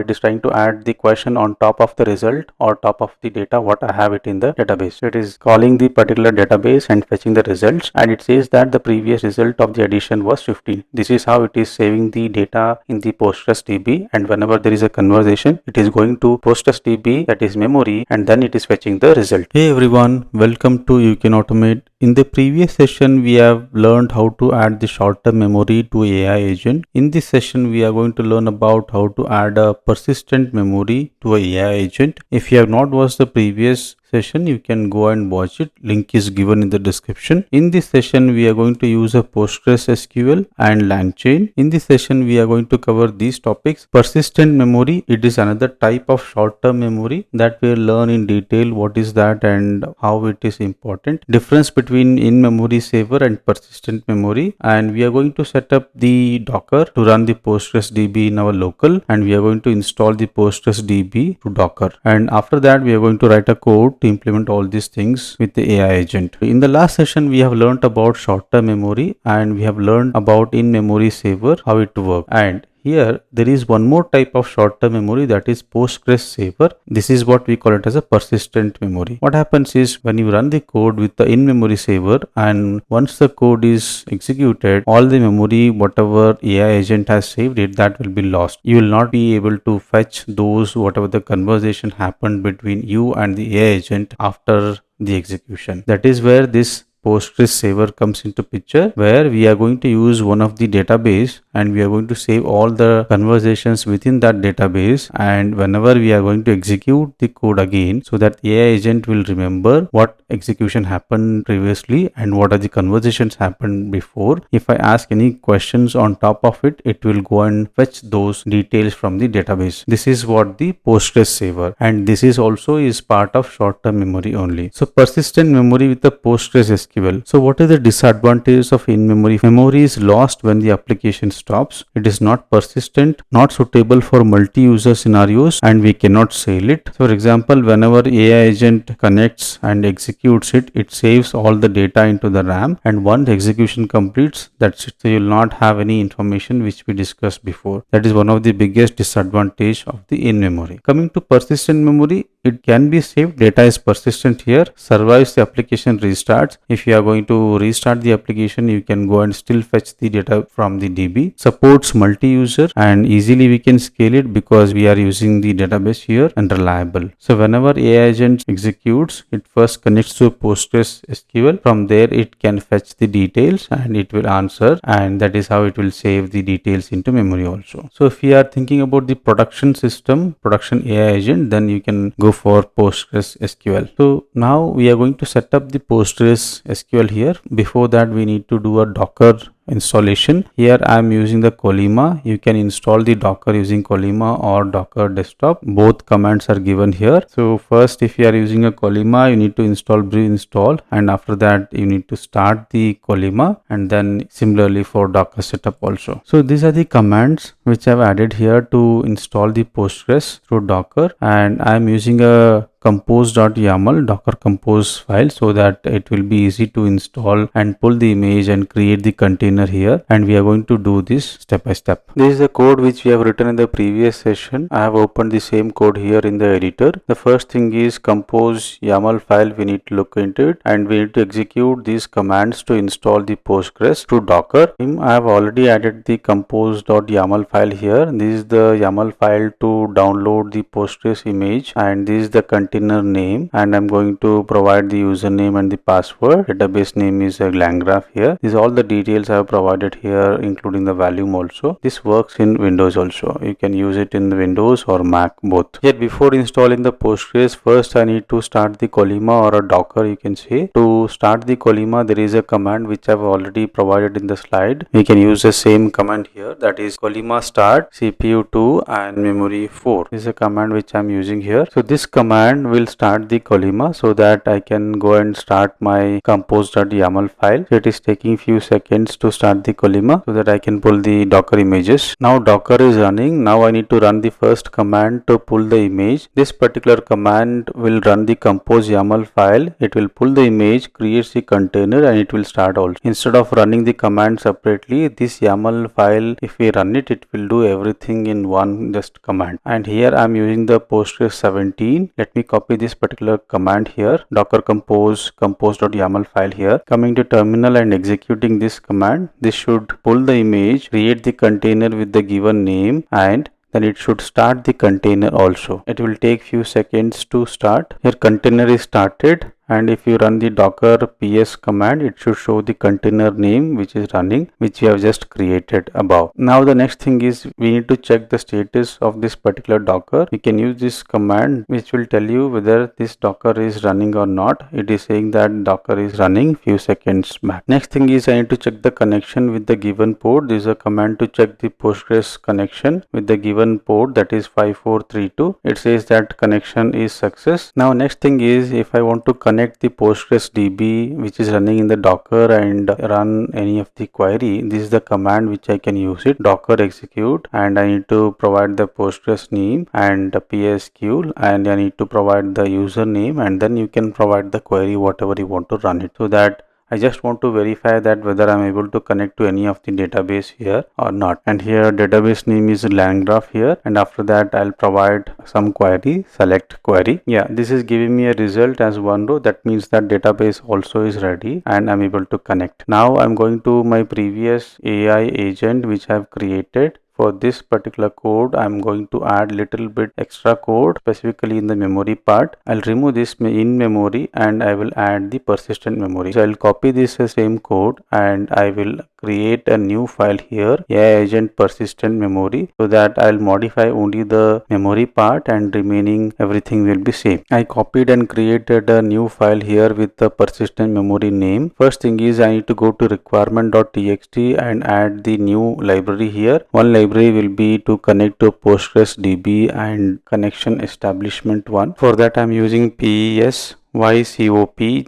It is trying to add the question on top of the result or top of the data what I have it in the database. So it is calling the particular database and fetching the results, and it says that the previous result of the addition was 15. This is how it is saving the data in the Postgres DB, and whenever there is a conversation, it is going to Postgres DB, that is memory, and then it is fetching the result. Hey everyone, welcome to You Can Automate. In the previous session, we have learned how to add the short-term memory to AI agent. In this session, we are going to learn about how to add a persistent memory to a AI agent. If you have not watched the previous session, you can go and watch it. Link is given in the description. In this session, we are going to use a PostgreSQL and LangChain. In this session, we are going to cover these topics. Persistent memory, it is another type of short-term memory that we'll learn in detail what is that and how it is important. Difference between in-memory saver and persistent memory, and we are going to set up the Docker to run the Postgres DB in our local, and we are going to install the Postgres DB to Docker, and after that we are going to write a code to implement all these things with the AI agent. In the last session, we have learned about short-term memory and we have learned about in-memory saver, how it works. And here there is one more type of short-term memory, that is Postgres saver. This is what we call it as a persistent memory. What happens is when you run the code with the in-memory saver, and once the code is executed, all the memory whatever AI agent has saved it, that will be lost. You will not be able to fetch those whatever the conversation happened between you and the AI agent after the execution. That is where this Postgres saver comes into picture, where we are going to use one of the database and we are going to save all the conversations within that database, and whenever we are going to execute the code again, so that AI agent will remember what execution happened previously and what are the conversations happened before. If I ask any questions on top of it, it will go and fetch those details from the database. This is what the Postgres saver, and this is also is part of short-term memory only. So persistent memory with the PostgreSQL. So what is the disadvantages of in-memory? Memory is lost when the application stops. It is not persistent, not suitable for multi-user scenarios, and we cannot scale it. So for example, whenever AI agent connects and executes it, it saves all the data into the RAM, and once execution completes, that's it. So you will not have any information which we discussed before. That is one of the biggest disadvantage of the in-memory. Coming to persistent memory, it can be saved. Data is persistent here, survives the application restarts. If you are going to restart the application, you can go and still fetch the data from the DB. Supports multi-user, and easily we can scale it because we are using the database here, and reliable. So whenever AI agent executes, it first connects to PostgreSQL. From there it can fetch the details and it will answer, and that is how it will save the details into memory also. So if we are thinking about the production system, production AI agent, then you can go for PostgreSQL. So now we are going to set up the PostgreSQL here. Before that, we need to do a Docker installation. Here I am using the Ollama. You can install the Docker using Ollama or Docker desktop. Both commands are given here. So first, if you are using a Ollama, you need to install brew install, and after that you need to start the Ollama, and then similarly for Docker setup also. So these are the commands which I have added here to install the Postgres through Docker, and I am using a compose.yaml docker compose file so that it will be easy to install and pull the image and create the container here, and we are going to do this step by step. This is the code which we have written in the previous session. I have opened the same code here in the editor. The first thing is compose YAML file. We need to look into it, and we need to execute these commands to install the Postgres through Docker. I have already added the compose.yaml file here. This is the YAML file to download the Postgres image, and this is the container name, and I'm going to provide the username and the password. Database name is LangGraph here. These are all the details I have provided here, including the volume also. This works in Windows also. You can use it in the Windows or Mac both. Yet before installing the Postgres, first I need to start the Ollama or a Docker, you can say. To start the Ollama, there is a command which I've already provided in the slide. We can use the same command here, that is Ollama start CPU 2 and memory 4. This is a command which I'm using here. So this command command will start the Ollama so that I can go and start my compose.yaml file. So it is taking few seconds to start the Ollama so that I can pull the Docker images. Now Docker is running. Now I need to run the first command to pull the image. This particular command will run the compose YAML file. It will pull the image, creates the container, and it will start also. Instead of running the command separately, this YAML file, if we run it, it will do everything in one just command. And here I am using the Postgres 17. Let me copy this particular command here, docker compose.yaml file here. Coming to terminal and executing this command, this should pull the image, create the container with the given name, and then it should start the container also. It will take few seconds to start. Here container is started, and if you run the docker ps command, it should show the container name which is running, which we have just created above. Now the next thing is we need to check the status of this particular docker. We can use this command which will tell you whether this docker is running or not. It is saying that docker is running few seconds back. Next thing is I need to check the connection with the given port. This is a command to check the Postgres connection with the given port, that is 5432. It says that connection is success. Now next thing is if I want to connect the Postgres DB which is running in the Docker and run any of the query, this is the command which I can use it, docker execute, and I need to provide the Postgres name and the PSQL, and I need to provide the username, and then you can provide the query whatever you want to run it. So that I just want to verify that whether I'm able to connect to any of the database here or not. And here database name is LangGraph here, and after that I'll provide some query, select query. Yeah, this is giving me a result as one row. That means that database also is ready and I'm able to connect. Now I'm going to my previous AI agent which I've created. For this particular code, I'm going to add little bit extra code specifically in the memory part. I'll remove this in memory and I will add the persistent memory. So I'll copy this same code and I will create a new file here, AI agent persistent memory, so that I'll modify only the memory part and remaining everything will be same. I copied and created a new file here with the persistent memory name. First thing is I need to go to requirement.txt and add the new library here. One library will be to connect to Postgres DB and connection establishment one. For that I'm using PESYCOP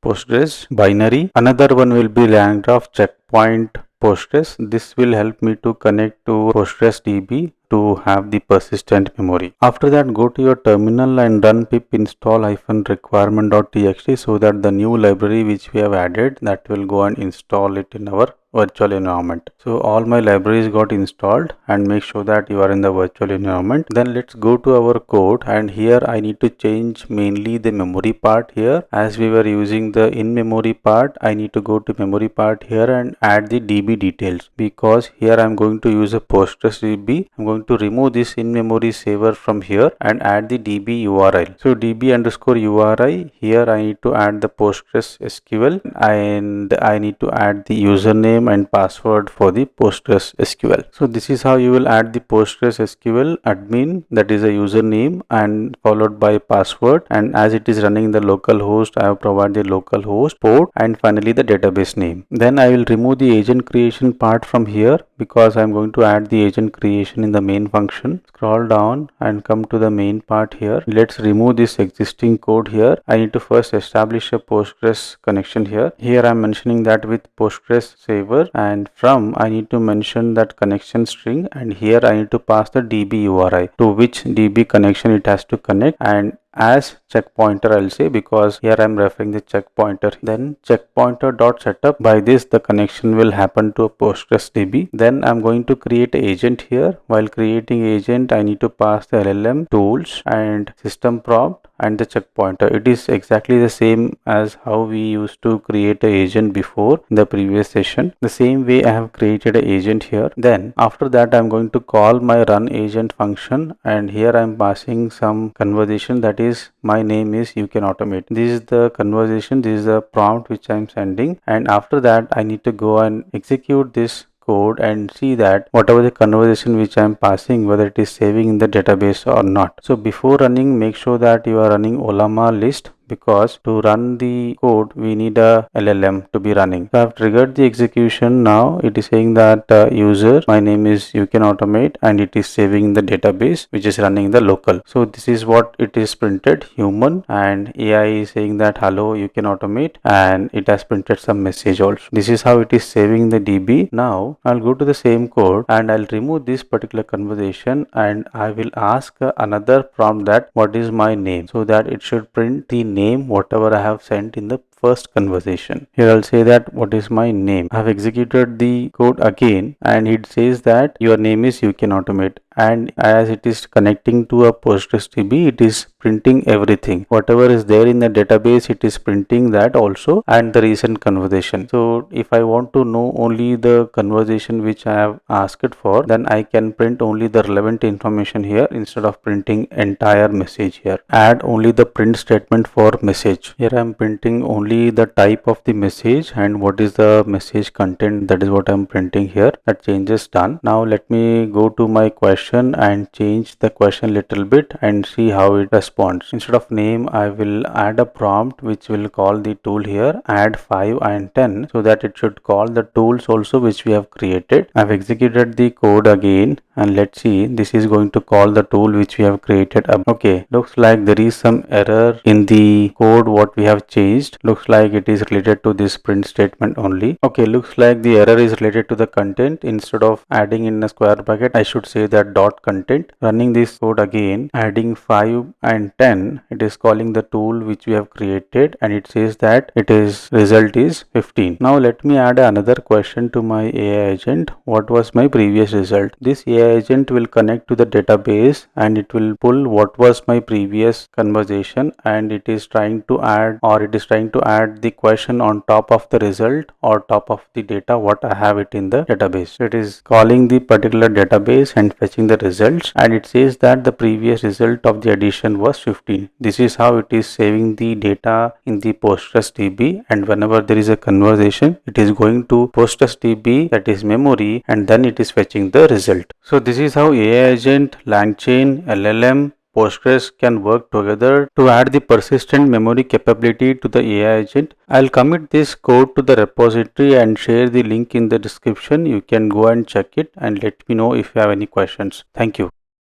Postgres binary. Another one will be LangGraph checkpoint Postgres. This will help me to connect to Postgres DB to have the persistent memory. After that, go to your terminal and run pip install -requirement.txt so that the new library which we have added, that will go and install it in our virtual environment. So all my libraries got installed, and make sure that you are in the virtual environment. Then let's go to our code, and here I need to change mainly the memory part here. As we were using the in-memory part, I need to go to memory part here and add the DB details, because here I'm going to use a Postgres DB. I'm going to remove this in-memory saver from here and add the DB URI. So DB underscore URI, here I need to add the Postgres SQL, and I need to add the username and password for the Postgres SQL. So this is how you will add the Postgres SQL admin, that is a username and followed by password, and as it is running in the local host, I have provided the local host port and finally the database name. Then I will remove the agent creation part from here because I am going to add the agent creation in the main function. Scroll down and come to the main part here. Let's remove this existing code here. I need to first establish a Postgres connection here. Here I am mentioning that with Postgres saver, and from I need to mention that connection string, and here I need to pass the DB URI to which DB connection it has to connect, and as check pointer I'll say, because here I'm referring the check pointer. Then check pointer dot setup. By this the connection will happen to a Postgres DB. Then I'm going to create an agent here. While creating agent, I need to pass the LLM tools and system prompt and the check pointer. It is exactly the same as how we used to create an agent before in the previous session. The same way I have created an agent here. Then after that I'm going to call my run agent function, and here I'm passing some conversation, that is my name is you can automate. This is the conversation, this is the prompt which I'm sending, and after that I need to go and execute this code and see that whatever the conversation which I am passing, whether it is saving in the database or not. So before running, make sure that you are running Ollama list, because to run the code we need a LLM to be running. So I have triggered the execution. Now it is saying that user, my name is you can automate, and it is saving the database which is running the local. So this is what it is printed, human, and AI is saying that hello you can automate, and it has printed some message also. This is how it is saving the DB. Now I'll go to the same code and I'll remove this particular conversation, and I will ask another prompt that what is my name, so that it should print the name whatever I have sent in the first conversation. Here I'll say that what is my name. I have executed the code again and it says that your name is you can automate, and as it is connecting to a Postgres DB, it is printing everything. Whatever is there in the database, it is printing that also, and the recent conversation. So if I want to know only the conversation which I have asked for, then I can print only the relevant information here instead of printing entire message here. Add only the print statement for message. Here I am printing only the type of the message and what is the message content. That is what I am printing here. That change is done. Now let me go to my question and change the question little bit and see how it responds. Instead of name, I will add a prompt which will call the tool here, add 5 and 10, so that it should call the tools also which we have created. I have executed the code again and let's see, this is going to call the tool which we have created. Okay, looks like there is some error in the code what we have changed. Looks like it is related to this print statement only. Okay, looks like the error is related to the content. Instead of adding in a square bracket, I should say that dot content. Running this code again, adding 5 and 10, it is calling the tool which we have created, and it says that it is result is 15. Now let me add another question to my AI agent. What was my previous result? This AI agent will connect to the database and it will pull what was my previous conversation, and it is trying to add the question on top of the result or top of the data what I have it in the database. It is calling the particular database and fetching the results, and it says that the previous result of the addition was 15. This is how it is saving the data in the Postgres DB, and whenever there is a conversation, it is going to Postgres DB, that is memory, and then it is fetching the result. So this is how AI agent, LangChain, LLM, Postgres can work together to add the persistent memory capability to the AI agent. I'll commit this code to the repository and share the link in the description. You can go and check it and let me know if you have any questions. Thank you.